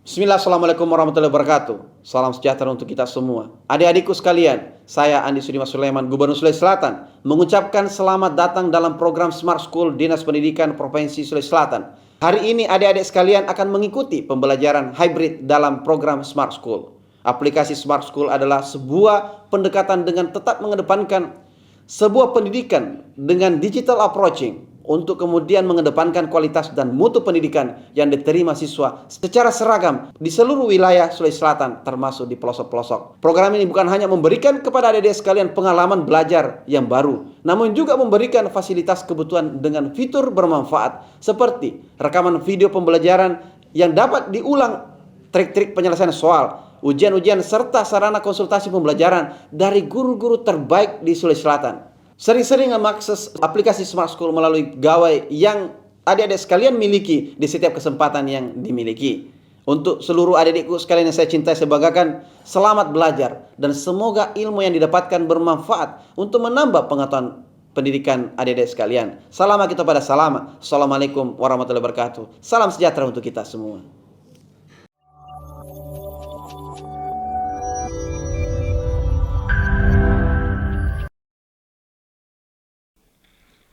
Bismillah, Assalamualaikum warahmatullahi wabarakatuh. Salam sejahtera untuk kita semua. Adik-adikku sekalian, saya Andi Sudimas Sulaiman, Gubernur Sulawesi Selatan, mengucapkan selamat datang dalam program Smart School Dinas Pendidikan Provinsi Sulawesi Selatan. Hari ini adik-adik sekalian akan mengikuti pembelajaran hybrid dalam program Smart School. Aplikasi Smart School adalah sebuah pendekatan dengan tetap mengedepankan sebuah pendidikan dengan digital approaching untuk kemudian mengedepankan kualitas dan mutu pendidikan yang diterima siswa secara seragam di seluruh wilayah Sulawesi Selatan termasuk di pelosok-pelosok. Program ini bukan hanya memberikan kepada adik-adik sekalian pengalaman belajar yang baru, namun juga memberikan fasilitas kebutuhan dengan fitur bermanfaat seperti rekaman video pembelajaran yang dapat diulang, trik-trik penyelesaian soal, ujian-ujian serta sarana konsultasi pembelajaran dari guru-guru terbaik di Sulawesi Selatan. Sering-sering mengakses aplikasi Smart School melalui gawai yang adik-adik sekalian miliki di setiap kesempatan yang dimiliki. Untuk seluruh adik-adikku sekalian yang saya cintai, saya banggakan, selamat belajar dan semoga ilmu yang didapatkan bermanfaat untuk menambah pengetahuan pendidikan adik-adik sekalian. Salam kita pada salam. Assalamualaikum warahmatullahi wabarakatuh. Salam sejahtera untuk kita semua.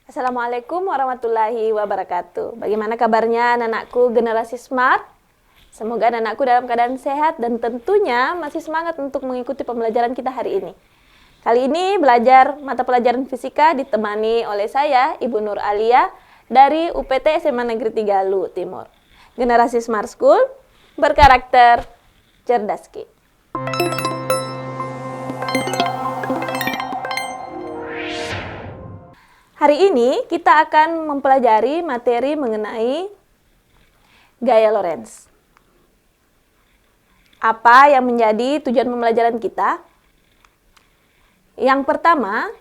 Assalamualaikum warahmatullahi wabarakatuh. Bagaimana kabarnya anak-anakku generasi smart? Semoga anak-anakku dalam keadaan sehat dan tentunya masih semangat untuk mengikuti pembelajaran kita hari ini. Kali ini belajar mata pelajaran fisika ditemani oleh saya, Ibu Nur Alia, dari UPT SMA Negeri 3 Lu Timur. Generasi Smart School berkarakter cerdas Ki. Hari ini kita akan mempelajari materi mengenai gaya Lorentz. Apa yang menjadi tujuan pembelajaran kita? Yang pertama,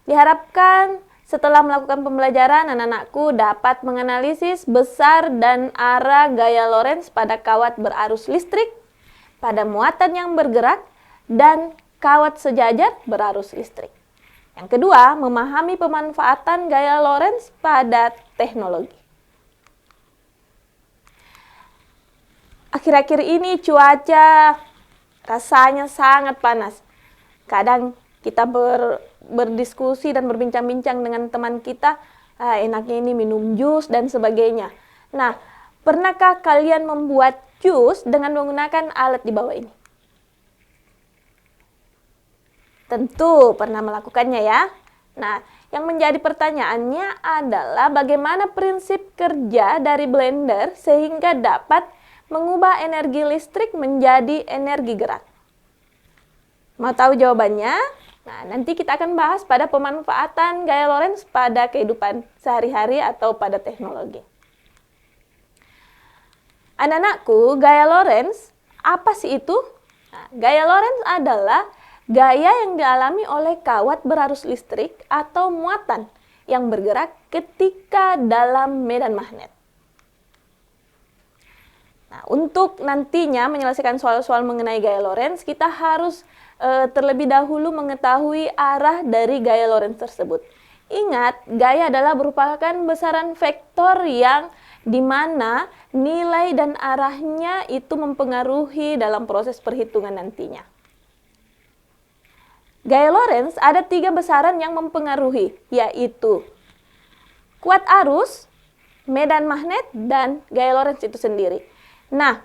diharapkan setelah melakukan pembelajaran, anak-anakku dapat menganalisis besar dan arah gaya Lorentz pada kawat berarus listrik, pada muatan yang bergerak, dan kawat sejajar berarus listrik. Yang kedua, memahami pemanfaatan gaya Lorentz pada teknologi. Akhir-akhir ini cuaca rasanya sangat panas. Kadang kita berdiskusi dan berbincang-bincang dengan teman kita, enaknya ini minum jus dan sebagainya. Nah, pernahkah kalian membuat jus dengan menggunakan alat di bawah ini? Tentu pernah melakukannya ya. Nah, yang menjadi pertanyaannya adalah bagaimana prinsip kerja dari blender sehingga dapat mengubah energi listrik menjadi energi gerak. Mau tahu jawabannya? Nah, nanti kita akan bahas pada pemanfaatan gaya Lorentz pada kehidupan sehari-hari atau pada teknologi. Anak-anakku, gaya Lorentz apa sih itu? Nah, gaya Lorentz adalah gaya yang dialami oleh kawat berarus listrik atau muatan yang bergerak ketika dalam medan magnet. Nah, untuk nantinya menyelesaikan soal-soal mengenai gaya Lorentz, kita harus terlebih dahulu mengetahui arah dari gaya Lorentz tersebut. Ingat, gaya adalah merupakan besaran vektor yang dimana nilai dan arahnya itu mempengaruhi dalam proses perhitungan nantinya. Gaya Lorentz ada 3 besaran yang mempengaruhi, yaitu kuat arus, medan magnet, dan gaya Lorentz itu sendiri. Nah,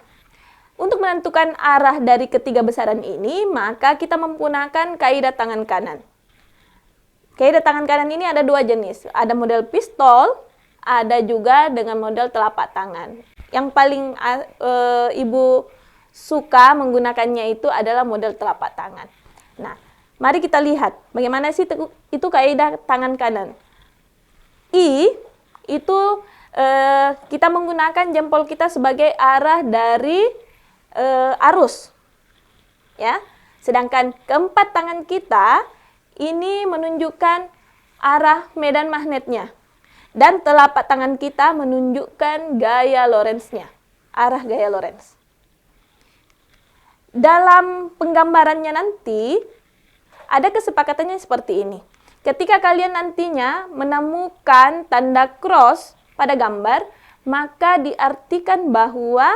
untuk menentukan arah dari ketiga besaran ini, maka kita menggunakan kaidah tangan kanan. Kaidah tangan kanan ini ada 2 jenis, ada model pistol, ada juga dengan model telapak tangan. Yang paling Ibu suka menggunakannya itu adalah model telapak tangan. Nah, mari kita lihat bagaimana sih itu kaidah tangan kanan. I itu kita menggunakan jempol kita sebagai arah dari arus, ya. Sedangkan keempat tangan kita ini menunjukkan arah medan magnetnya, dan telapak tangan kita menunjukkan gaya Lorentz-nya, arah gaya Lorentz. Dalam penggambarannya nanti ada kesepakatannya seperti ini. Ketika kalian nantinya menemukan tanda cross pada gambar, maka diartikan bahwa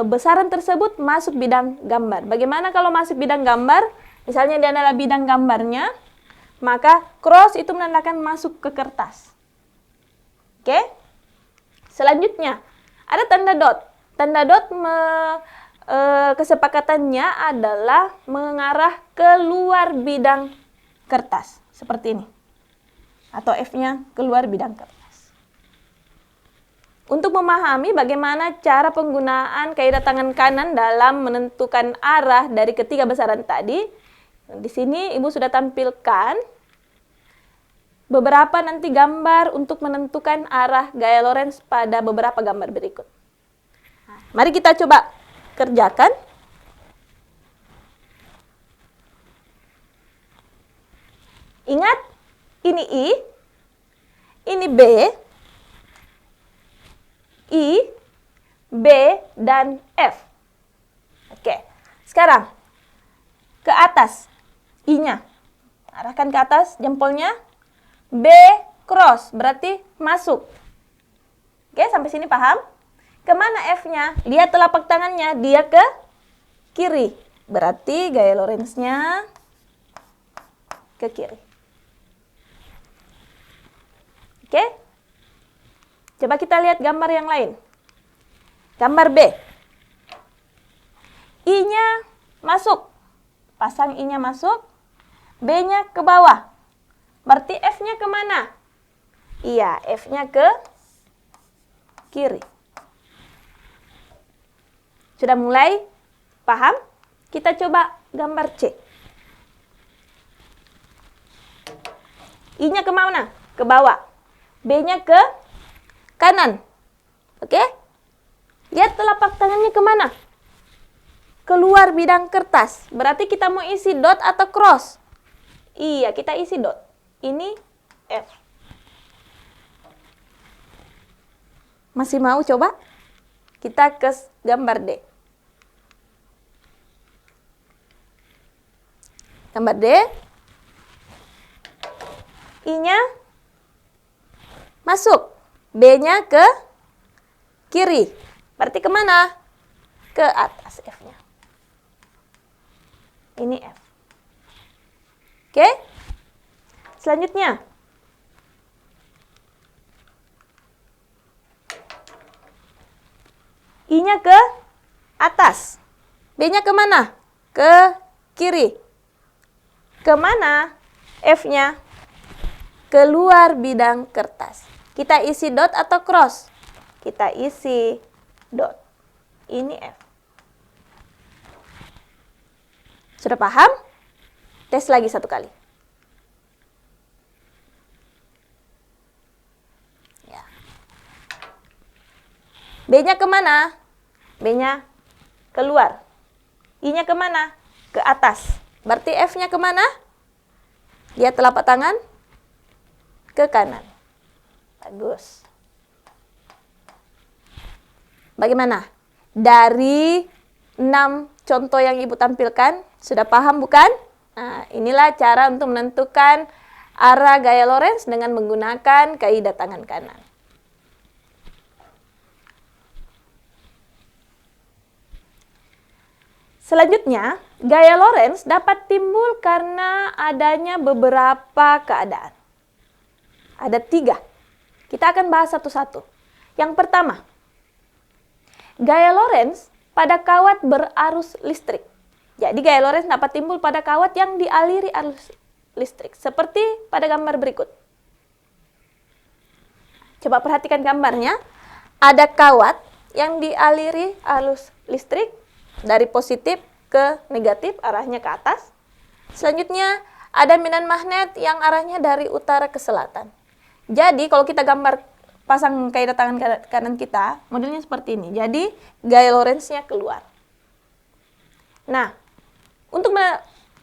besaran tersebut masuk bidang gambar. Bagaimana kalau masuk bidang gambar? Misalnya dia adalah bidang gambarnya, maka cross itu menandakan masuk ke kertas. Oke? Selanjutnya, ada tanda dot. Tanda dot kesepakatannya adalah mengarah keluar bidang kertas. Seperti ini. Atau F-nya keluar bidang kertas. Untuk memahami bagaimana cara penggunaan kaidah tangan kanan dalam menentukan arah dari ketiga besaran tadi, di sini Ibu sudah tampilkan beberapa nanti gambar untuk menentukan arah gaya Lorentz pada beberapa gambar berikut. Mari kita coba kerjakan. Ingat, ini I, ini B, I, B, dan F. Oke, sekarang ke atas, I-nya. Arahkan ke atas jempolnya. B, cross, berarti masuk. Oke, sampai sini paham? Kemana F-nya? Lihat telapak tangannya, dia ke kiri. Berarti gaya Lorentz-nya ke kiri. Oke? Coba kita lihat gambar yang lain. Gambar B. I-nya masuk. Pasang I-nya masuk. B-nya ke bawah. Berarti F-nya kemana? Iya, F-nya ke kiri. Sudah mulai paham? Kita coba gambar C. I-nya kemana? Ke bawah. B-nya ke kanan. Oke? Lihat telapak tangannya kemana? Keluar bidang kertas. Berarti kita mau isi dot atau cross? Iya, kita isi dot. Ini F. Masih mau coba? Kita ke gambar D. Gambar D. I-nya masuk. B-nya ke kiri. Berarti kemana? Ke atas F-nya. Ini F. Oke? Selanjutnya. I-nya ke atas. B-nya kemana? Ke kiri. Kemana? F-nya? Keluar bidang kertas. Kita isi dot atau cross? Kita isi dot. Ini F. Sudah paham? Tes lagi satu kali. Ya. B-nya kemana? B-nya keluar. I-nya kemana? Ke atas. Berarti F-nya kemana? Lihat telapak tangan. Ke kanan. Bagus. Bagaimana? Dari 6 contoh yang Ibu tampilkan, sudah paham bukan? Nah, inilah cara untuk menentukan arah gaya Lorentz dengan menggunakan kaidah tangan kanan. Selanjutnya, gaya Lorentz dapat timbul karena adanya beberapa keadaan. Ada 3. Kita akan bahas satu-satu. Yang pertama, gaya Lorentz pada kawat berarus listrik. Jadi gaya Lorentz dapat timbul pada kawat yang dialiri arus listrik. Seperti pada gambar berikut. Coba perhatikan gambarnya. Ada kawat yang dialiri arus listrik dari positif ke negatif, arahnya ke atas. Selanjutnya ada medan magnet yang arahnya dari utara ke selatan. Jadi kalau kita gambar pasang kaidah tangan kanan kita, modelnya seperti ini. Jadi gaya Lorentz-nya keluar. Nah, untuk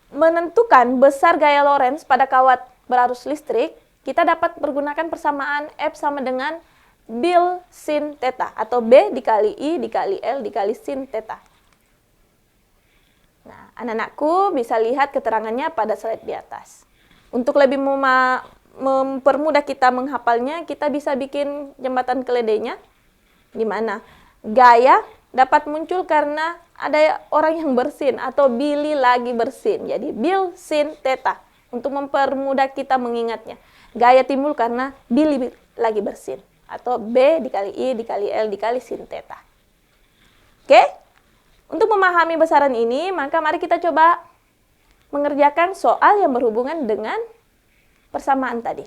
menentukan besar gaya Lorentz pada kawat berarus listrik, kita dapat menggunakan persamaan F sama dengan bil sin theta atau B dikali I dikali L dikali sin theta. Nah, anak-anakku bisa lihat keterangannya pada slide di atas. Untuk lebih mempermudah kita menghafalnya, kita bisa bikin jembatan keledainya, di mana gaya dapat muncul karena ada orang yang bersin atau Billy lagi bersin. Jadi Bill sin theta untuk mempermudah kita mengingatnya. Gaya timbul karena Billy lagi bersin atau B dikali I dikali L dikali sin theta. Oke? Untuk memahami besaran ini, maka mari kita coba mengerjakan soal yang berhubungan dengan persamaan tadi.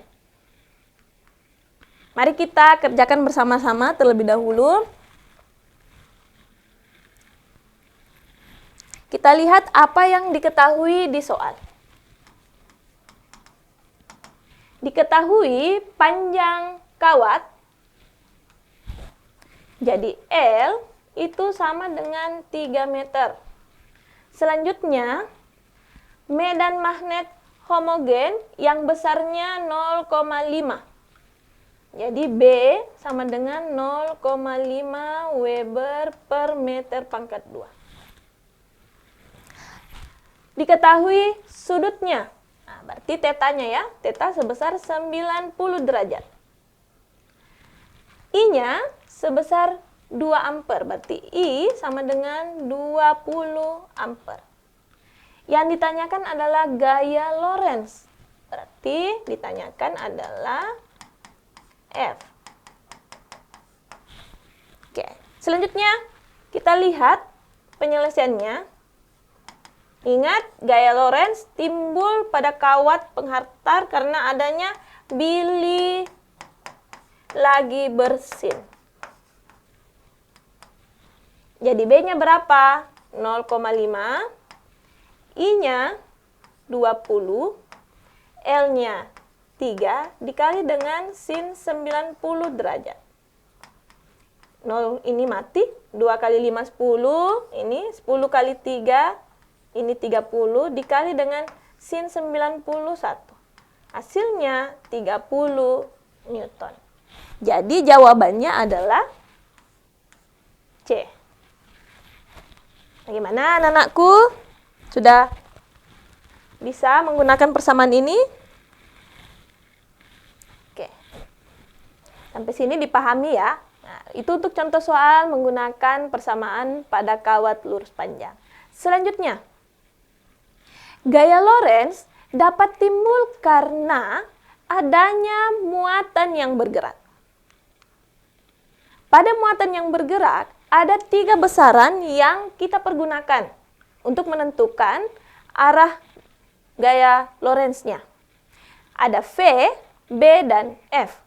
Mari kita kerjakan bersama-sama terlebih dahulu. Kita lihat apa yang diketahui di soal. Diketahui panjang kawat, jadi L itu sama dengan 3 meter. Selanjutnya, medan magnet homogen yang besarnya 0,5. Jadi B sama dengan 0,5 Weber per meter pangkat 2. Diketahui sudutnya. Nah, berarti tetanya ya, teta sebesar 90 derajat. I-nya sebesar 2 ampere, berarti I sama dengan 20 ampere. Yang ditanyakan adalah gaya Lorentz. Berarti ditanyakan adalah F. Oke, selanjutnya kita lihat penyelesaiannya. Ingat, gaya Lorentz timbul pada kawat penghantar karena adanya Billy lagi bersin. Jadi B-nya berapa? 0,5. I-nya 20. L-nya 3 dikali dengan sin 90 derajat. 0 ini mati. 2 kali 5, 10. Ini 10 kali 3. Ini 30 dikali dengan sin 91. Hasilnya 30 Newton. Jadi jawabannya adalah C. Bagaimana anak-anakku? Sudah bisa menggunakan persamaan ini? Oke. Sampai sini dipahami ya. Nah, itu untuk contoh soal menggunakan persamaan pada kawat lurus panjang. Selanjutnya, gaya Lorentz dapat timbul karena adanya muatan yang bergerak. Pada muatan yang bergerak, ada 3 besaran yang kita pergunakan untuk menentukan arah gaya Lorentz-nya. Ada V, B, dan F.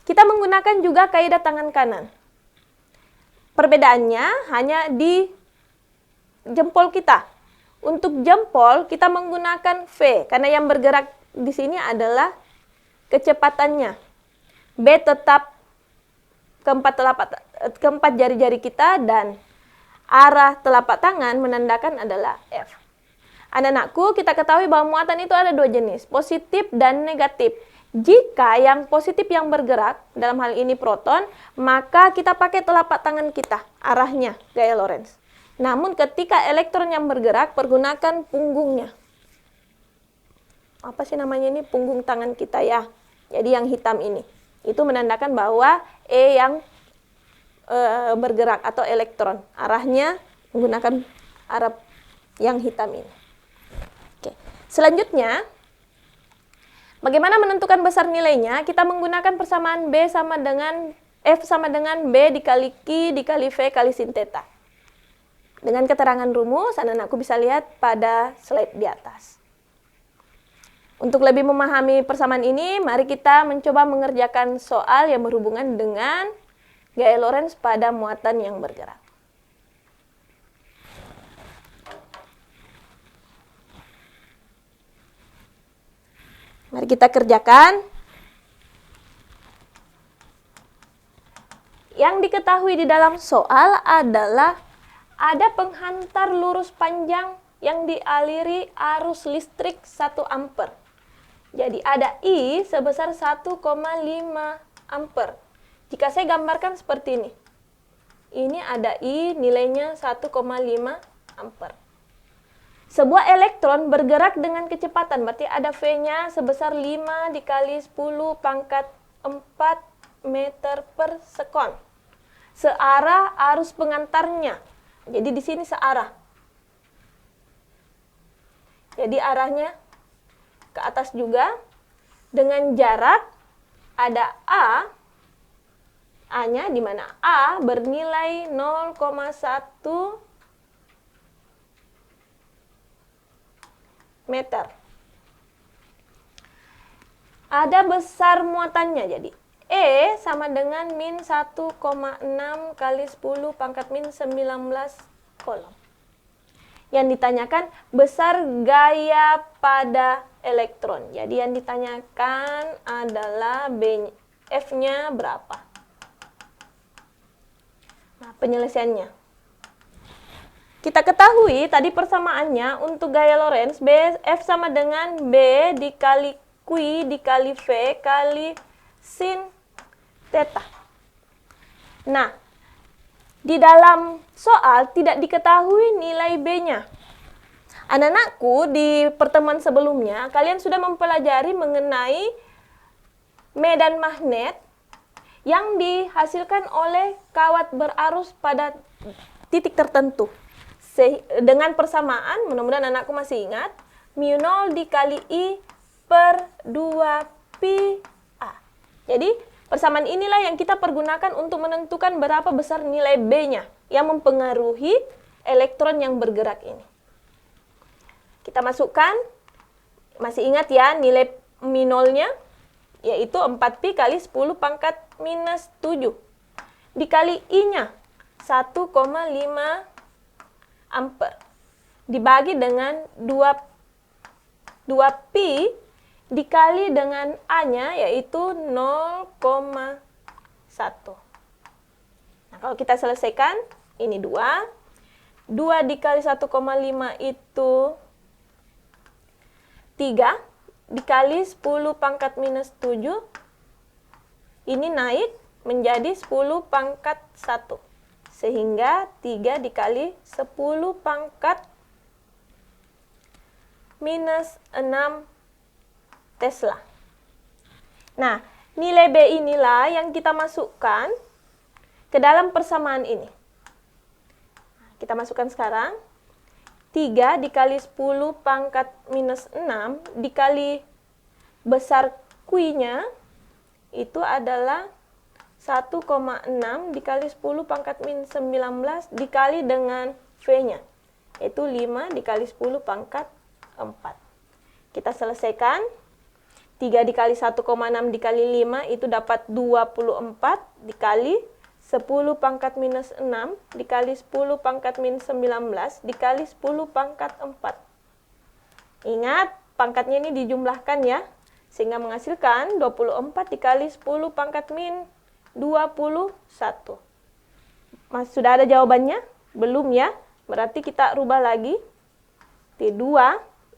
Kita menggunakan juga kaidah tangan kanan. Perbedaannya hanya di jempol kita. Untuk jempol kita menggunakan V, karena yang bergerak di sini adalah kecepatannya. B tetap keempat jari-jari kita dan arah telapak tangan menandakan adalah F. Anak-anakku, kita ketahui bahwa muatan itu ada 2 jenis, positif dan negatif. Jika yang positif yang bergerak, dalam hal ini proton, maka kita pakai telapak tangan kita, arahnya, gaya Lorentz. Namun ketika elektron yang bergerak, pergunakan punggungnya. Apa sih namanya ini? Punggung tangan kita ya. Jadi yang hitam ini. Itu menandakan bahwa E yang bergerak atau elektron. Arahnya menggunakan arah yang hitam ini. Oke. Selanjutnya, bagaimana menentukan besar nilainya? Kita menggunakan persamaan B sama dengan F sama dengan B dikali Q dikali V kali sin theta. Dengan keterangan rumus, anak-anakku bisa lihat pada slide di atas. Untuk lebih memahami persamaan ini, mari kita mencoba mengerjakan soal yang berhubungan dengan gaya Lorentz pada muatan yang bergerak. Mari kita kerjakan. Yang diketahui di dalam soal adalah ada penghantar lurus panjang yang dialiri arus listrik 1 ampere. Jadi ada I sebesar 1,5 ampere. Jika saya gambarkan seperti ini. Ini ada I nilainya 1,5 ampere. Sebuah elektron bergerak dengan kecepatan, berarti ada V-nya sebesar 5 dikali 10 pangkat 4 meter per sekon. searah arus pengantarnya. Jadi di sini searah. Jadi arahnya ke atas juga dengan jarak ada A-nya di mana A bernilai 0,1 meter. Ada besar muatannya, jadi E sama dengan min 1,6 kali 10 pangkat min 19 kolom. Yang ditanyakan besar gaya pada elektron. Jadi yang ditanyakan adalah F-nya berapa. Nah, penyelesaiannya. Kita ketahui tadi persamaannya untuk gaya Lorentz F sama dengan B dikali Q dikali V kali sin theta. Nah, di dalam soal tidak diketahui nilai B-nya. Anak-anakku, di pertemuan sebelumnya, kalian sudah mempelajari mengenai medan magnet yang dihasilkan oleh kawat berarus pada titik tertentu. Dengan persamaan, mudah-mudahan anakku masih ingat, mu0 dikali I per 2 pi A. Jadi, persamaan inilah yang kita pergunakan untuk menentukan berapa besar nilai B-nya yang mempengaruhi elektron yang bergerak ini. Kita masukkan, masih ingat ya, nilai mu0-nya, yaitu 4pi kali 10 pangkat minus 7. Dikali I-nya, 1,5 ampere. Dibagi dengan 2pi dikali dengan A-nya yaitu 0,1. Nah, kalau kita selesaikan, ini 2. 2 dikali 1,5 itu 3. Dikali 10 pangkat minus 7. Ini naik menjadi 10 pangkat 1. Sehingga 3 dikali 10 pangkat minus 6 Tesla. Nah, nilai B inilah yang kita masukkan ke dalam persamaan ini. Kita masukkan sekarang. 3 dikali 10 pangkat minus 6 dikali besar Q-nya itu adalah 1,6 dikali 10 pangkat min 19 dikali dengan V-nya. Yaitu 5 dikali 10 pangkat 4. Kita selesaikan. 3 dikali 1,6 dikali 5 itu dapat 24 dikali 10 pangkat minus 6 dikali 10 pangkat min 19 dikali 10 pangkat 4. Ingat, pangkatnya ini dijumlahkan ya. Sehingga menghasilkan 24 dikali 10 pangkat min 21. Sudah ada jawabannya? Belum ya? Berarti kita rubah lagi. T2,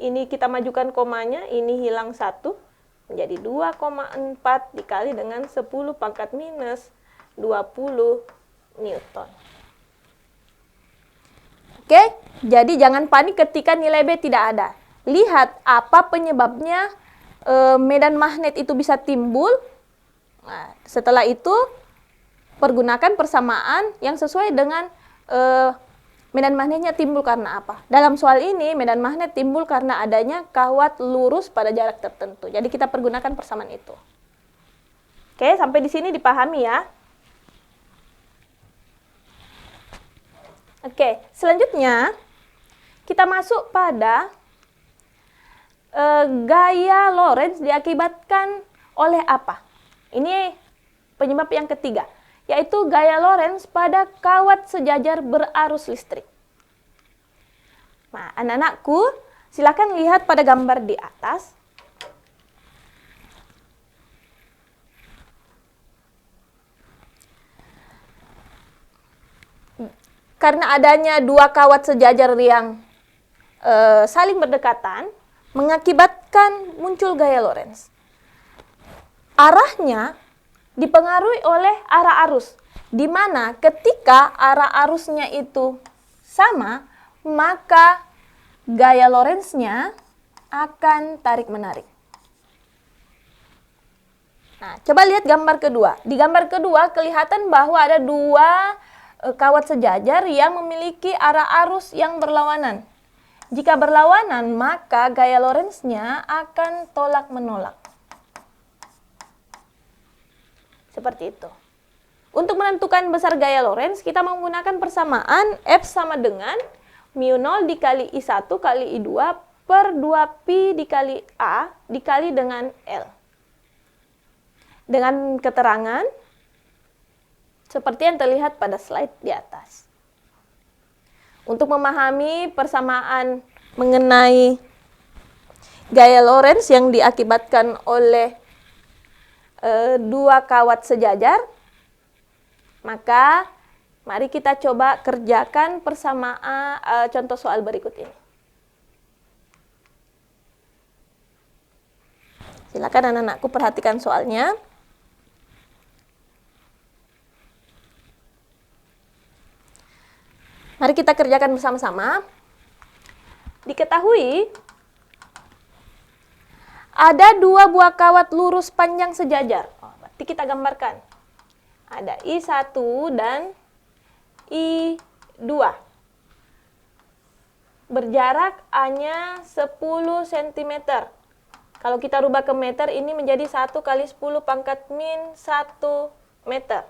ini kita majukan komanya, ini hilang 1. Menjadi 2,4 dikali dengan 10 pangkat minus 20 Newton. Oke, jadi jangan panik ketika nilai B tidak ada. Lihat apa penyebabnya medan magnet itu bisa timbul. Nah, setelah itu, pergunakan persamaan yang sesuai dengan medan magnetnya timbul karena apa. Dalam soal ini, medan magnet timbul karena adanya kawat lurus pada jarak tertentu. Jadi kita pergunakan persamaan itu. Oke, sampai di sini dipahami ya. Oke, selanjutnya kita masuk pada gaya Lorentz diakibatkan oleh apa? Ini penyebab yang ketiga, yaitu gaya Lorentz pada kawat sejajar berarus listrik. Nah, anak-anakku, silakan lihat pada gambar di atas. Karena adanya dua kawat sejajar yang saling berdekatan, mengakibatkan muncul gaya Lorentz. Arahnya dipengaruhi oleh arah arus, di mana ketika arah arusnya itu sama, maka gaya Lorentz-nya akan tarik-menarik. Nah, coba lihat gambar kedua. Di gambar kedua kelihatan bahwa ada dua kawat sejajar yang memiliki arah arus yang berlawanan. Jika berlawanan, maka gaya Lorentz-nya akan tolak-menolak. Seperti itu. Untuk menentukan besar gaya Lorentz, kita menggunakan persamaan F sama dengan mu0 dikali I1 kali I2 per 2pi dikali A dikali dengan L. Dengan keterangan seperti yang terlihat pada slide di atas. Untuk memahami persamaan mengenai gaya Lorentz yang diakibatkan oleh dua kawat sejajar, maka mari kita coba kerjakan persamaan contoh soal berikut ini. Silakan anak-anakku perhatikan soalnya. Mari kita kerjakan bersama-sama. Diketahui ada dua buah kawat lurus panjang sejajar. Berarti kita gambarkan. Ada I1 dan I2. Berjarak hanya 10 cm. Kalau kita rubah ke meter, ini menjadi 1 kali 10 pangkat min 1 meter.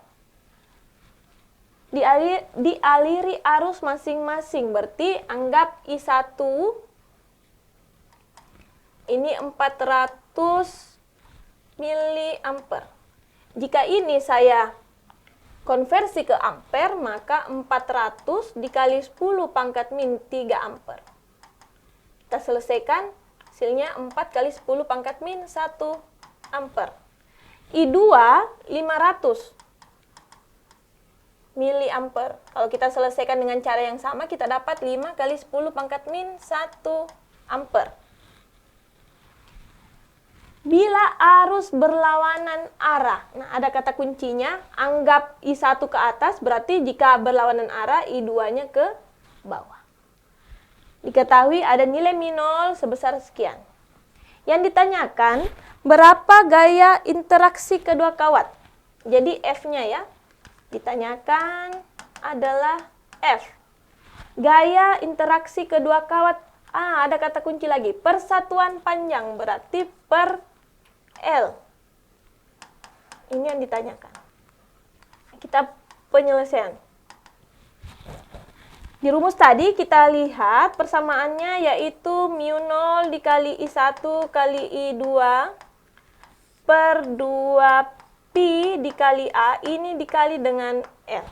Dialiri arus masing-masing, berarti anggap I1 ini 400 miliampere. Jika ini saya konversi ke ampere, maka 400 dikali 10 pangkat min 3 ampere. Kita selesaikan, hasilnya 4 kali 10 pangkat min 1 ampere. I2 500 miliampere. Kalau kita selesaikan dengan cara yang sama, kita dapat 5 kali 10 pangkat min 1 ampere. Bila arus berlawanan arah, nah ada kata kuncinya, anggap I1 ke atas, berarti jika berlawanan arah, I2-nya ke bawah. Diketahui ada nilai mu0 sebesar sekian. Yang ditanyakan, berapa gaya interaksi kedua kawat? Jadi F-nya ya. Ditanyakan adalah F. Gaya interaksi kedua kawat. Ada kata kunci lagi. Persatuan panjang berarti per L. Ini yang ditanyakan. Kita penyelesaian. Di rumus tadi kita lihat persamaannya yaitu mu0 dikali I1 kali I2 per 2 pi dikali A, ini dikali dengan L.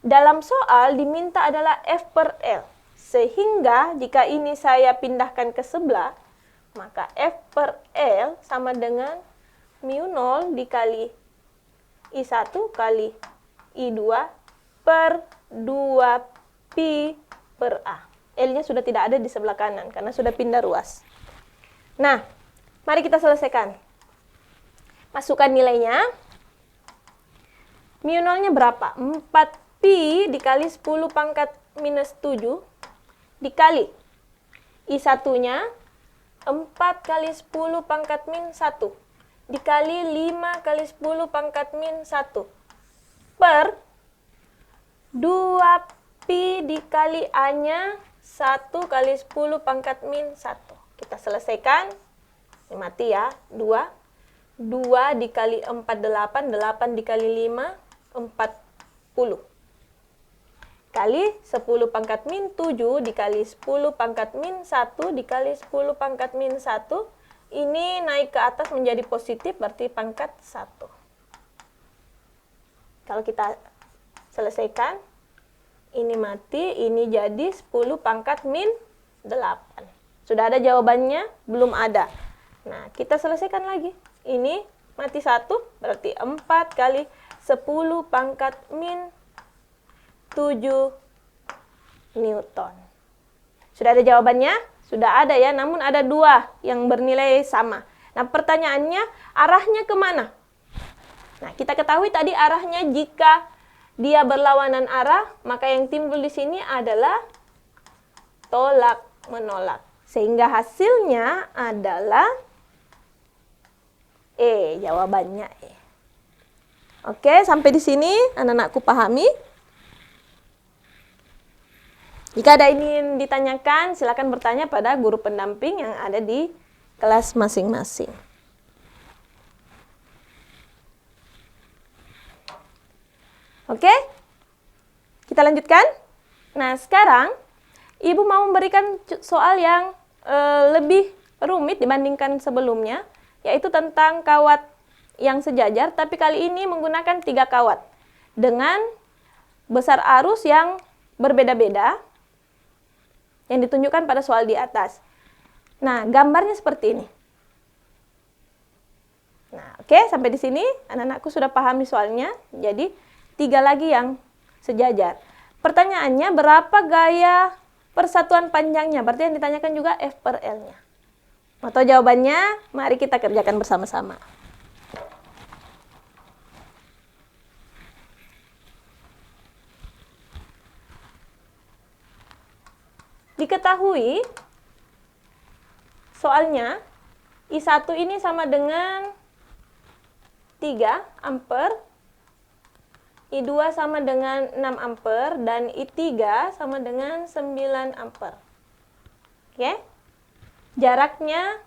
Dalam soal diminta adalah F per L. Sehingga jika ini saya pindahkan ke sebelah, maka F per L sama dengan mu0 dikali I1 kali I2 per 2 pi per A. L-nya sudah tidak ada di sebelah kanan karena sudah pindah ruas. Nah, mari kita selesaikan. Masukkan nilainya. Mu0-nya berapa? 4pi dikali 10 pangkat minus 7 dikali I1-nya 4 kali 10 pangkat min 1 dikali 5 kali 10 pangkat min 1 per 2pi dikali A-nya 1 kali 10 pangkat min 1. Kita selesaikan. Ini mati ya. 2 dikali 4, 8. 8 dikali 5, 40. Kali 10 pangkat min 7 dikali 10 pangkat min 1 dikali 10 pangkat min 1. Ini naik ke atas menjadi positif, berarti pangkat 1. Kalau kita selesaikan, ini mati, ini jadi 10 pangkat min 8. Sudah ada jawabannya? Belum ada. Nah, kita selesaikan lagi. Ini mati 1, berarti 4 kali 10 pangkat min 7 Newton. Sudah ada jawabannya? Sudah ada ya, namun ada 2 yang bernilai sama. Nah, pertanyaannya, arahnya kemana? Nah, kita ketahui tadi arahnya jika dia berlawanan arah, maka yang timbul di sini adalah tolak-menolak. Sehingga hasilnya adalah jawabannya E. Oke, sampai di sini anak-anakku pahami. Jika ada ingin ditanyakan, silakan bertanya pada guru pendamping yang ada di kelas masing-masing. Oke, kita lanjutkan. Nah, sekarang Ibu mau memberikan soal yang lebih rumit dibandingkan sebelumnya, yaitu tentang kawat yang sejajar, tapi kali ini menggunakan 3 kawat dengan besar arus yang berbeda-beda yang ditunjukkan pada soal di atas. Nah, gambarnya seperti ini. Nah, oke, sampai di sini anak-anakku sudah pahami soalnya. Jadi 3 lagi yang sejajar. Pertanyaannya, berapa gaya persatuan panjangnya? Berarti yang ditanyakan juga F per L-nya. Atau jawabannya, mari kita kerjakan bersama-sama. Diketahui soalnya I1 ini sama dengan 3 ampere, I2 sama dengan 6 ampere, dan I3 sama dengan 9 ampere. Oke? Jaraknya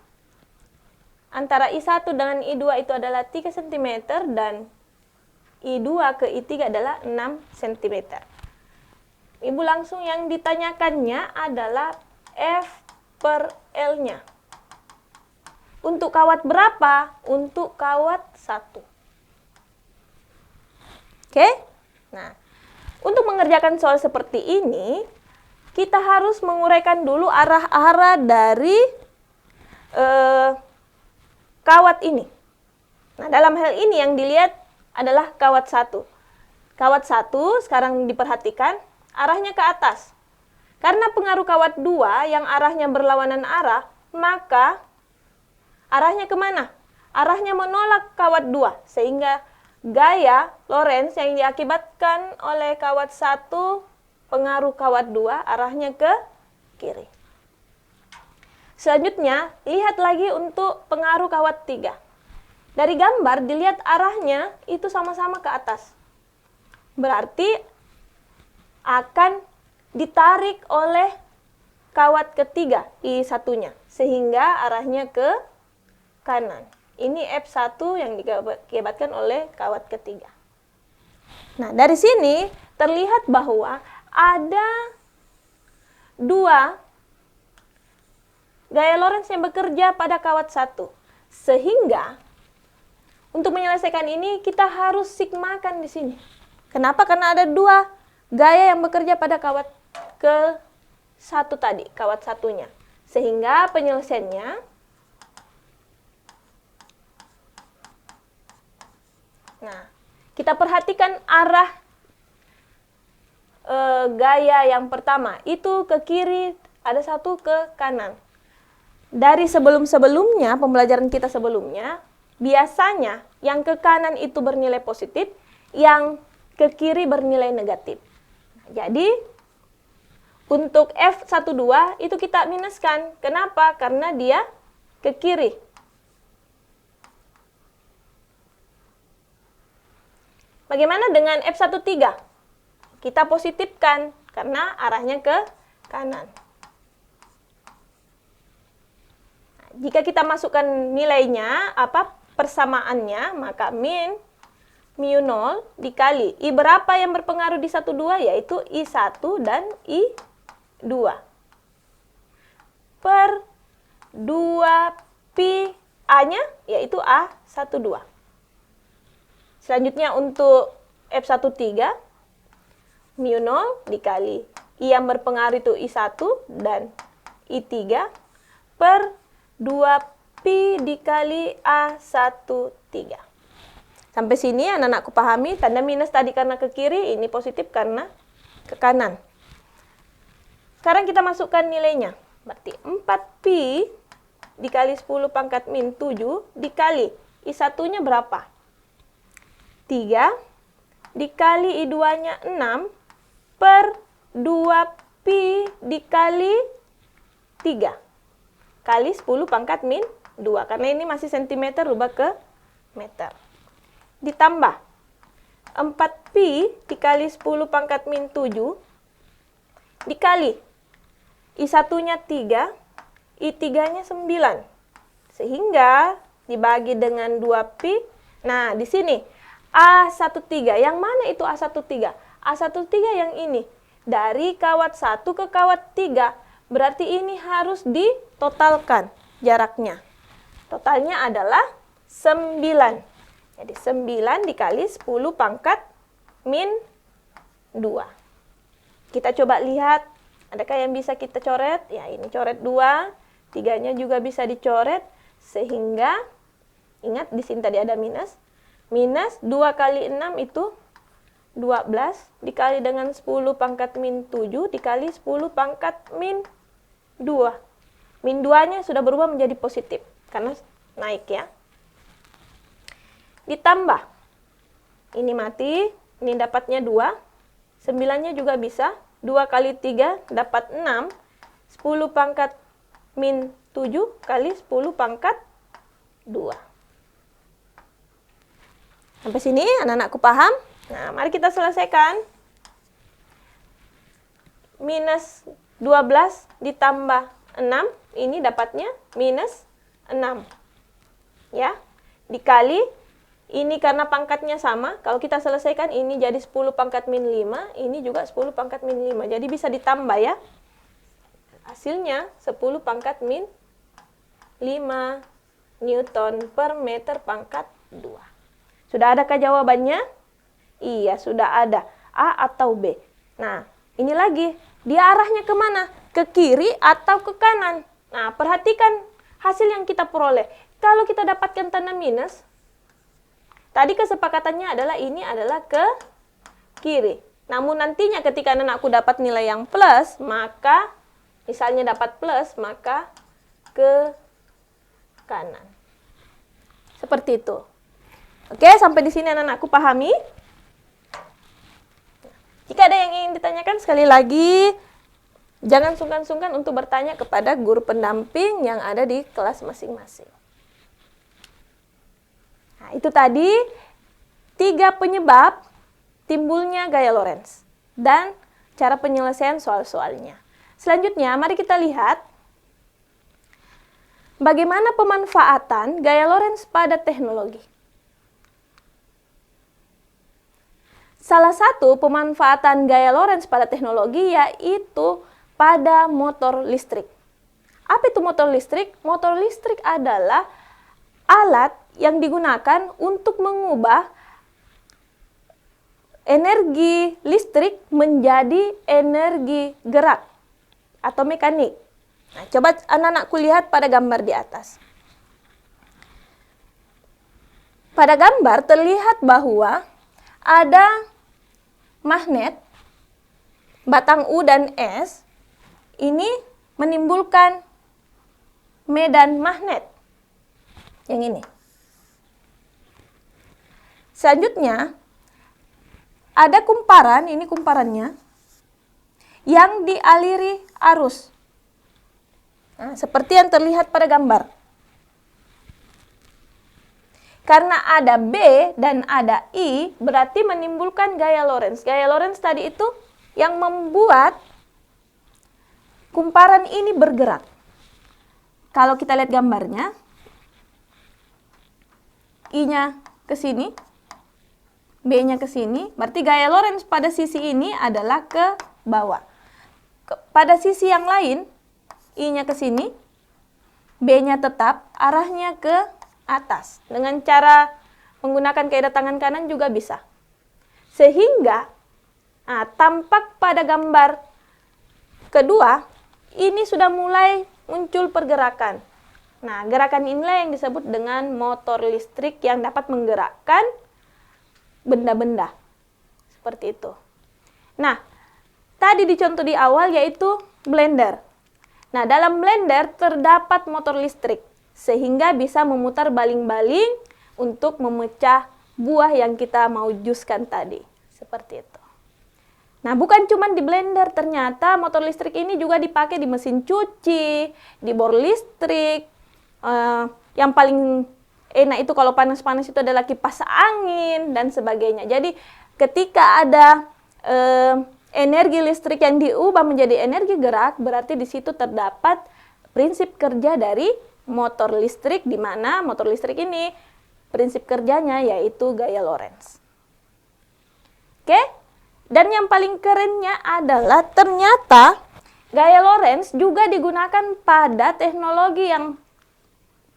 antara I1 dengan I2 itu adalah 3 cm dan I2 ke I3 adalah 6 cm. Ibu langsung yang ditanyakannya adalah F per L-nya. Untuk kawat berapa? Untuk kawat 1. Oke? Nah, untuk mengerjakan soal seperti ini, kita harus menguraikan dulu arah-arah dari kawat ini. Nah, dalam hal ini yang dilihat adalah kawat 1. Kawat 1 sekarang diperhatikan arahnya ke atas. Karena pengaruh kawat 2 yang arahnya berlawanan arah, maka arahnya kemana? Arahnya menolak kawat 2, sehingga gaya Lorentz yang diakibatkan oleh kawat 1, pengaruh kawat 2, arahnya ke kiri. Selanjutnya, lihat lagi untuk pengaruh kawat 3. Dari gambar dilihat arahnya itu sama-sama ke atas. Berarti akan ditarik oleh kawat ketiga, I1-nya, sehingga arahnya ke kanan. Ini F1 yang diakibatkan oleh kawat ketiga. Nah, dari sini terlihat bahwa ada 2 gaya Lorentz yang bekerja pada kawat 1. Sehingga untuk menyelesaikan ini kita harus sigmakan di sini. Kenapa? Karena ada 2 gaya yang bekerja pada kawat ke 1 tadi, kawat 1-nya. Sehingga penyelesaiannya kita perhatikan arah gaya yang pertama, itu ke kiri, ada 1 ke kanan. Dari sebelum-sebelumnya, pembelajaran kita sebelumnya, biasanya yang ke kanan itu bernilai positif, yang ke kiri bernilai negatif. Jadi, untuk F12 itu kita minuskan. Kenapa? Karena dia ke kiri. Bagaimana dengan F13? Kita positifkan karena arahnya ke kanan. Jika kita masukkan nilainya, persamaannya, maka mu 0 dikali I berapa yang berpengaruh di 1, 2, yaitu I1 dan I2. Per 2 pi A-nya, yaitu A12. Selanjutnya untuk F13, mu 0 dikali I yang berpengaruh itu I1 dan I3 per 2 pi dikali A13. Sampai sini anak-anakku pahami, tanda minus tadi karena ke kiri, ini positif karena ke kanan. Sekarang kita masukkan nilainya. Berarti 4pi dikali 10 pangkat min 7 dikali I1-nya berapa? 3 dikali I2-nya 6 per 2pi dikali 3 kali 10 pangkat min 2. Karena ini masih cm rubah ke meter. Ditambah 4pi dikali 10 pangkat min 7 dikali I1-nya 3, I3-nya 9. Sehingga dibagi dengan 2pi. Nah, di sini A13. Yang mana itu A13? A13 yang ini. Dari kawat 1 ke kawat 3. Berarti ini harus ditotalkan jaraknya. Totalnya adalah 9. Jadi 9 dikali 10 pangkat min 2. Kita coba lihat, adakah yang bisa kita coret? Ya, ini coret 2, 3-nya juga bisa dicoret, sehingga, ingat di sini tadi ada minus. Minus 2 kali 6 itu 12, dikali dengan 10 pangkat min 7, dikali 10 pangkat min 2. Min 2-nya sudah berubah menjadi positif, karena naik ya. Ditambah, ini mati, ini dapatnya 2, 9-nya juga bisa, 2 kali 3 dapat 6, 10 pangkat min 7 kali 10 pangkat 2. Sampai sini anak-anakku paham? Nah, mari kita selesaikan. Minus 12 ditambah 6, ini dapatnya minus 6. Ya, dikali, ini karena pangkatnya sama, kalau kita selesaikan ini jadi 10 pangkat min 5, ini juga 10 pangkat min 5, jadi bisa ditambah ya. Hasilnya 10 pangkat min 5 Newton per meter pangkat 2. Sudah adakah jawabannya? Iya, sudah ada. A atau B. Nah, ini lagi. Dia arahnya kemana? Ke kiri atau ke kanan? Nah, perhatikan hasil yang kita peroleh. Kalau kita dapatkan tanda minus, tadi kesepakatannya adalah ini adalah ke kiri. Namun nantinya ketika anakku dapat nilai yang plus, maka misalnya dapat plus, maka ke kanan. Seperti itu. Oke, sampai di sini anak-anakku pahami? Jika ada yang ingin ditanyakan, sekali lagi, jangan sungkan-sungkan untuk bertanya kepada guru pendamping yang ada di kelas masing-masing. Nah, itu tadi 3 penyebab timbulnya gaya Lorentz dan cara penyelesaian soal-soalnya. Selanjutnya, mari kita lihat bagaimana pemanfaatan gaya Lorentz pada teknologi. Salah satu pemanfaatan gaya Lorentz pada teknologi yaitu pada motor listrik. Apa itu motor listrik? Motor listrik adalah alat yang digunakan untuk mengubah energi listrik menjadi energi gerak atau mekanik. Nah, coba anak-anakku lihat pada gambar di atas. Pada gambar terlihat bahwa ada magnet, batang U dan S, ini menimbulkan medan magnet. Yang ini. Selanjutnya, ada kumparan, ini kumparannya, yang dialiri arus. Nah, seperti yang terlihat pada gambar. Karena ada B dan ada I, berarti menimbulkan gaya Lorentz. Gaya Lorentz tadi itu yang membuat kumparan ini bergerak. Kalau kita lihat gambarnya, I-nya ke sini, B-nya ke sini, berarti gaya Lorentz pada sisi ini adalah ke bawah. Pada sisi yang lain, I-nya ke sini, B-nya tetap, arahnya ke atas. Dengan cara menggunakan kaidah tangan kanan juga bisa. Sehingga tampak pada gambar kedua, ini sudah mulai muncul pergerakan. Nah, gerakan inilah yang disebut dengan motor listrik yang dapat menggerakkan benda-benda. Seperti itu. Nah, tadi dicontoh di awal yaitu blender. Nah, dalam blender terdapat motor listrik, sehingga bisa memutar baling-baling untuk memecah buah yang kita mau juskan tadi. Seperti itu. Nah, bukan cuma di blender, ternyata motor listrik ini juga dipakai di mesin cuci, di bor listrik. Yang paling Nah itu kalau panas-panas itu adalah kipas angin dan sebagainya. Jadi ketika ada energi listrik yang diubah menjadi energi gerak, berarti di situ terdapat prinsip kerja dari motor listrik, di mana motor listrik ini prinsip kerjanya yaitu gaya Lorentz. Oke? Dan yang paling kerennya adalah ternyata gaya Lorentz juga digunakan pada teknologi yang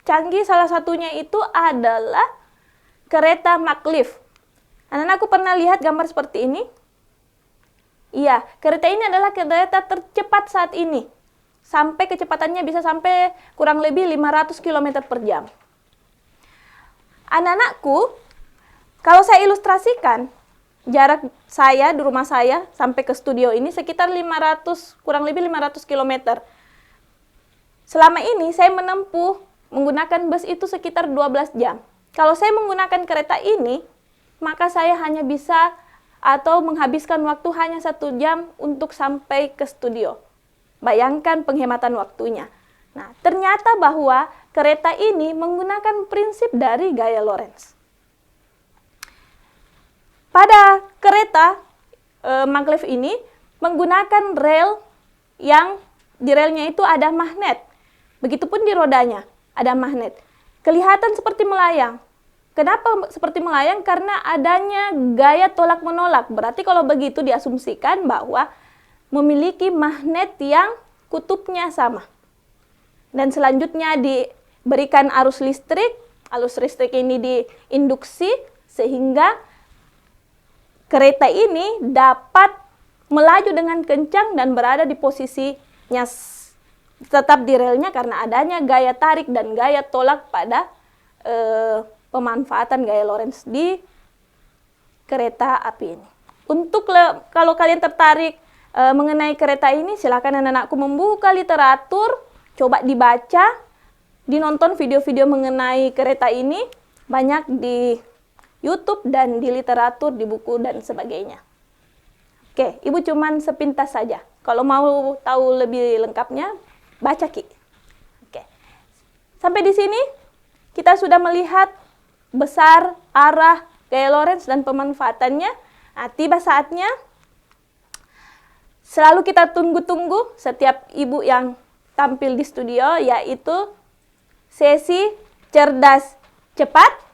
canggih. Salah satunya itu adalah kereta maglev. Anak-anakku pernah lihat gambar seperti ini? Iya, kereta ini adalah kereta tercepat saat ini. Sampai kecepatannya bisa sampai kurang lebih 500 km per jam. Anak-anakku, kalau saya ilustrasikan, jarak saya di rumah saya sampai ke studio ini sekitar kurang lebih 500 km. Selama ini saya menempuh menggunakan bus itu sekitar 12 jam. Kalau saya menggunakan kereta ini, maka saya hanya bisa atau menghabiskan waktu hanya 1 jam untuk sampai ke studio. Bayangkan penghematan waktunya. Nah, ternyata bahwa kereta ini menggunakan prinsip dari gaya Lorentz. Pada kereta maglev ini menggunakan rel yang di relnya itu ada magnet. Begitupun di rodanya ada magnet. Kelihatan seperti melayang. Kenapa seperti melayang? Karena adanya gaya tolak-menolak. Berarti kalau begitu diasumsikan bahwa memiliki magnet yang kutubnya sama. Dan selanjutnya diberikan arus listrik ini diinduksi sehingga kereta ini dapat melaju dengan kencang dan berada di posisinya tetap di relnya karena adanya gaya tarik dan gaya tolak pada pemanfaatan gaya Lorentz di kereta api ini. Kalau kalian tertarik mengenai kereta ini, silakan anak-anakku membuka literatur, coba dibaca, dinonton video-video mengenai kereta ini, banyak di YouTube dan di literatur, di buku dan sebagainya. Oke, Ibu cuman sepintas saja. Kalau mau tahu lebih lengkapnya, baca Ki. Oke. Sampai di sini kita sudah melihat besar arah gaya Lorentz dan pemanfaatannya. Nah, tiba saatnya selalu kita tunggu-tunggu setiap ibu yang tampil di studio, yaitu sesi cerdas cepat.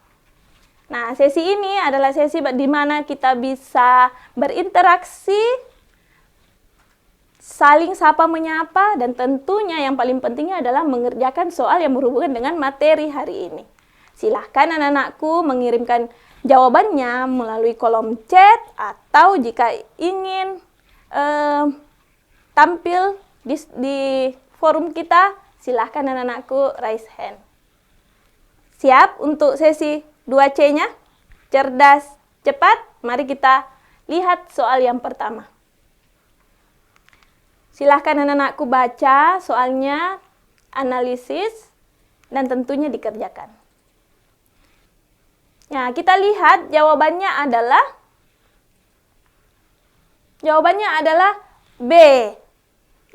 Nah, sesi ini adalah sesi di mana kita bisa berinteraksi, saling sapa menyapa, dan tentunya yang paling pentingnya adalah mengerjakan soal yang berhubungan dengan materi hari ini. Silahkan anak-anakku mengirimkan jawabannya melalui kolom chat, atau jika ingin tampil di forum kita, silahkan anak-anakku raise hand. Siap untuk sesi 2C-nya? Cerdas, cepat. Mari kita lihat soal yang pertama. Silahkan anak-anakku baca soalnya, analisis, dan tentunya dikerjakan. Nah, kita lihat jawabannya adalah B.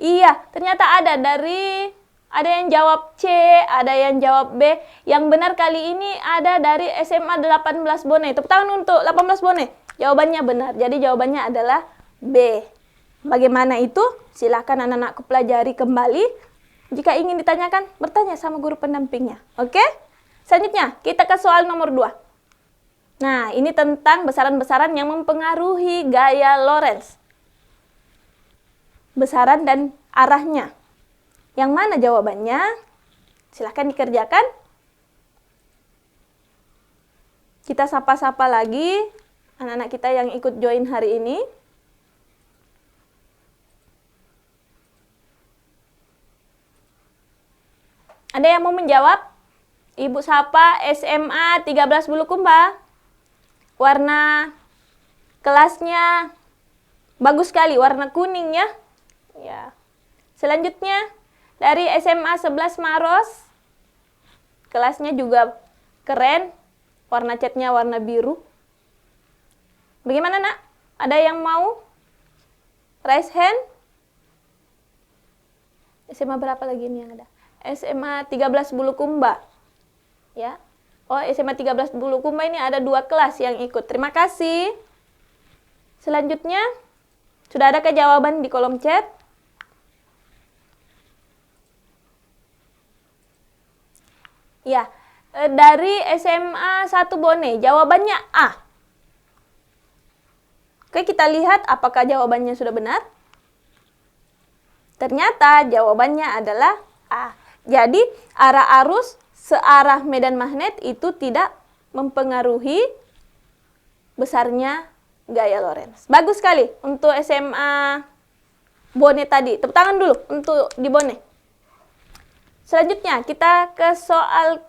Iya, ternyata ada yang jawab C, ada yang jawab B. Yang benar kali ini ada dari SMA 18 Bone. Tepuk tangan untuk 18 Bone. Jawabannya benar. Jadi jawabannya adalah B. Bagaimana itu? Silakan anak-anakku pelajari kembali. Jika ingin ditanyakan, bertanya sama guru pendampingnya. Oke? Selanjutnya, kita ke soal nomor 2. Nah, ini tentang besaran-besaran yang mempengaruhi gaya Lorentz. Besaran dan arahnya. Yang mana jawabannya? Silahkan dikerjakan. Kita sapa-sapa lagi anak-anak kita yang ikut join hari ini. Ada yang mau menjawab? Ibu sapa SMA 13 Bulukumba. Warna kelasnya bagus sekali, warna kuning ya. Ya. Selanjutnya dari SMA 11 Maros. Kelasnya juga keren. Warna catnya warna biru. Bagaimana, Nak? Ada yang mau raise hand? SMA berapa lagi ini yang ada? SMA 13 Bulukumba. Ya. Oh, SMA 13 Bulukumba ini ada 2 kelas yang ikut. Terima kasih. Selanjutnya, sudah adakah jawaban di kolom chat? Ya, dari SMA 1 Bone, jawabannya A. Oke, kita lihat apakah jawabannya sudah benar. Ternyata jawabannya adalah A. Jadi, arah arus searah medan magnet itu tidak mempengaruhi besarnya gaya Lorentz. Bagus sekali untuk SMA Bone tadi. Tepuk tangan dulu untuk di Bone. Selanjutnya kita ke soal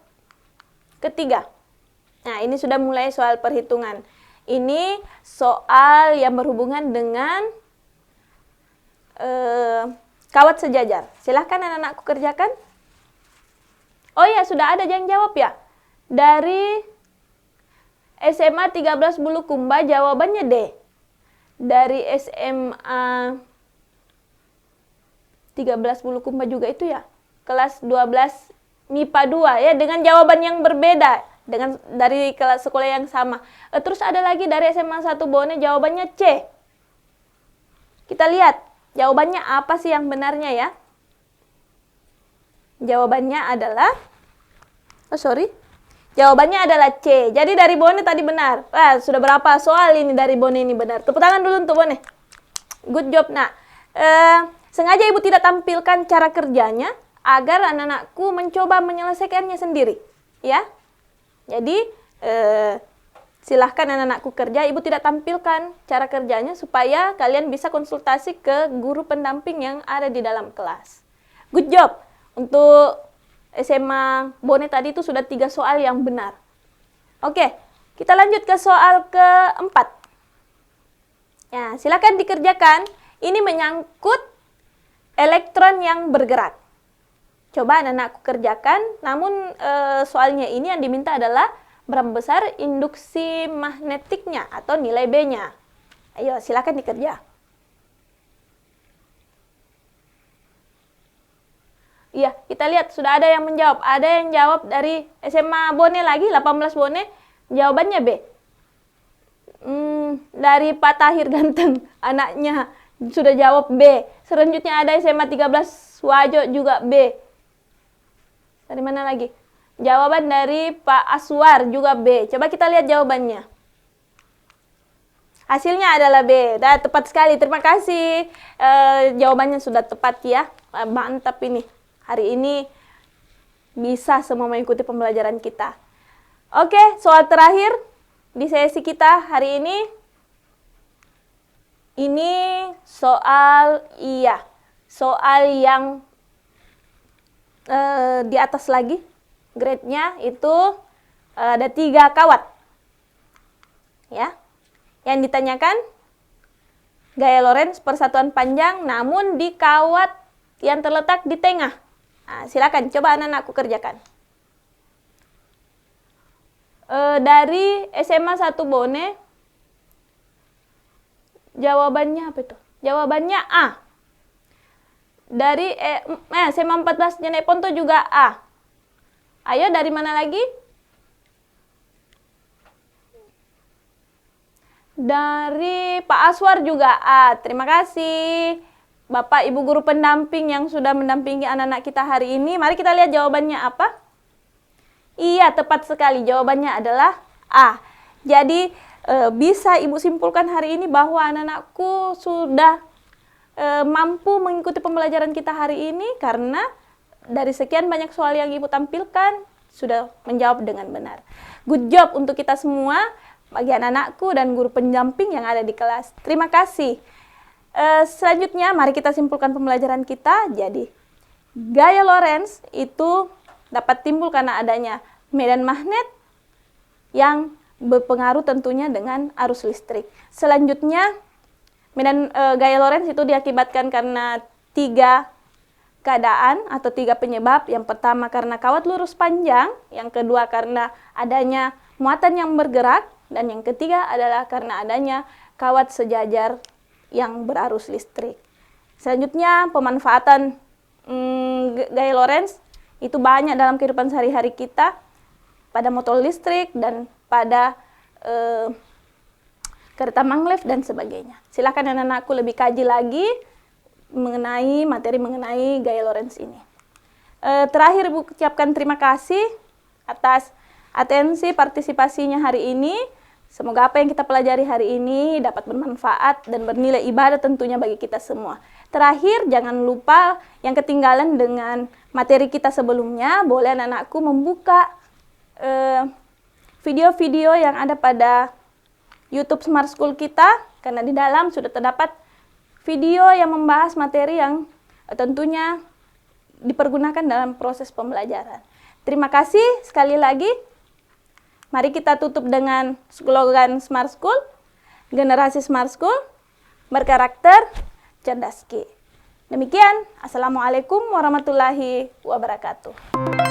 ketiga. Nah, ini sudah mulai soal perhitungan. Ini soal yang berhubungan dengan kawat sejajar. Silahkan anak-anakku kerjakan. Oh ya, sudah ada yang jawab ya. Dari SMA 13 Bulukumba jawabannya D. Dari SMA 13 Bulukumba juga itu ya. Kelas 12 MIPA 2 ya, dengan jawaban yang berbeda dengan dari kelas sekolah yang sama. Terus ada lagi dari SMA 1 Bone jawabannya C. Kita lihat jawabannya apa sih yang benarnya ya. Jawabannya adalah jawabannya adalah C. Jadi dari Bone tadi benar. Wah, sudah berapa soal ini dari Bone ini benar. Tepuk tangan dulu untuk Bone. Good job. Nah, sengaja Ibu tidak tampilkan cara kerjanya agar anak-anakku mencoba menyelesaikannya sendiri, ya. Jadi, silahkan anak-anakku kerja, Ibu tidak tampilkan cara kerjanya supaya kalian bisa konsultasi ke guru pendamping yang ada di dalam kelas. Good job. Untuk SMA Bone tadi itu sudah 3 soal yang benar. Oke, kita lanjut ke soal keempat. Ya, silakan dikerjakan. Ini menyangkut elektron yang bergerak. Coba anak-anakku kerjakan, namun soalnya ini yang diminta adalah berapa besar induksi magnetiknya atau nilai B-nya. Ayo, silakan dikerja. Iya, kita lihat sudah ada yang menjawab. Ada yang jawab dari SMA Bone lagi, 18 Bone, jawabannya B. Dari Pak Tahir Ganteng, anaknya sudah jawab B. Selanjutnya ada SMA 13 Wajo juga B. Dari mana lagi? Jawaban dari Pak Aswar juga B. Coba kita lihat jawabannya. Hasilnya adalah B. Dah, tepat sekali. Terima kasih. Jawabannya sudah tepat ya. Mantap ini. Hari ini bisa semua mengikuti pembelajaran kita. Oke, soal terakhir di sesi kita hari ini. Ini soal yang di atas lagi. Grade-nya itu ada 3 kawat. Ya. Yang ditanyakan gaya Lorentz persatuan panjang namun di kawat yang terletak di tengah. Nah, silakan coba anak-anakku kerjakan. Dari SMA 1 Bone jawabannya apa itu? Jawabannya A. Dari SMA 14 Jenai Ponto juga A. Ayo, dari mana lagi? Dari Pak Aswar juga A. Terima kasih Bapak Ibu guru pendamping yang sudah mendampingi anak-anak kita hari ini. Mari kita lihat jawabannya apa. Iya, tepat sekali. Jawabannya adalah A. Jadi, bisa Ibu simpulkan hari ini bahwa anak-anakku sudah mampu mengikuti pembelajaran kita hari ini karena dari sekian banyak soal yang Ibu tampilkan sudah menjawab dengan benar. Good job untuk kita semua, bagi anak-anakku dan guru pendamping yang ada di kelas. Terima kasih. Selanjutnya, mari kita simpulkan pembelajaran kita. Jadi, gaya Lorentz itu dapat timbul karena adanya medan magnet yang berpengaruh tentunya dengan arus listrik. Selanjutnya, gaya Lorentz itu diakibatkan karena 3 keadaan atau 3 penyebab. Yang pertama karena kawat lurus panjang, yang kedua karena adanya muatan yang bergerak, dan yang ketiga adalah karena adanya kawat sejajar yang berarus listrik. Selanjutnya, pemanfaatan gaya Lorentz itu banyak dalam kehidupan sehari-hari kita. pada motor listrik dan pada kereta maglev dan sebagainya. Silakan anak-anakku lebih kaji lagi mengenai materi mengenai gaya Lorentz ini. Terakhir Ibu ucapkan terima kasih atas atensi partisipasinya hari ini. Semoga apa yang kita pelajari hari ini dapat bermanfaat dan bernilai ibadah tentunya bagi kita semua. Terakhir, jangan lupa yang ketinggalan dengan materi kita sebelumnya, boleh anak-anakku membuka video-video yang ada pada YouTube Smart School kita, karena di dalam sudah terdapat video yang membahas materi yang tentunya dipergunakan dalam proses pembelajaran. Terima kasih sekali lagi. Mari kita tutup dengan slogan Smart School, generasi Smart School, berkarakter, cerdas Ki. Demikian, Assalamualaikum warahmatullahi wabarakatuh.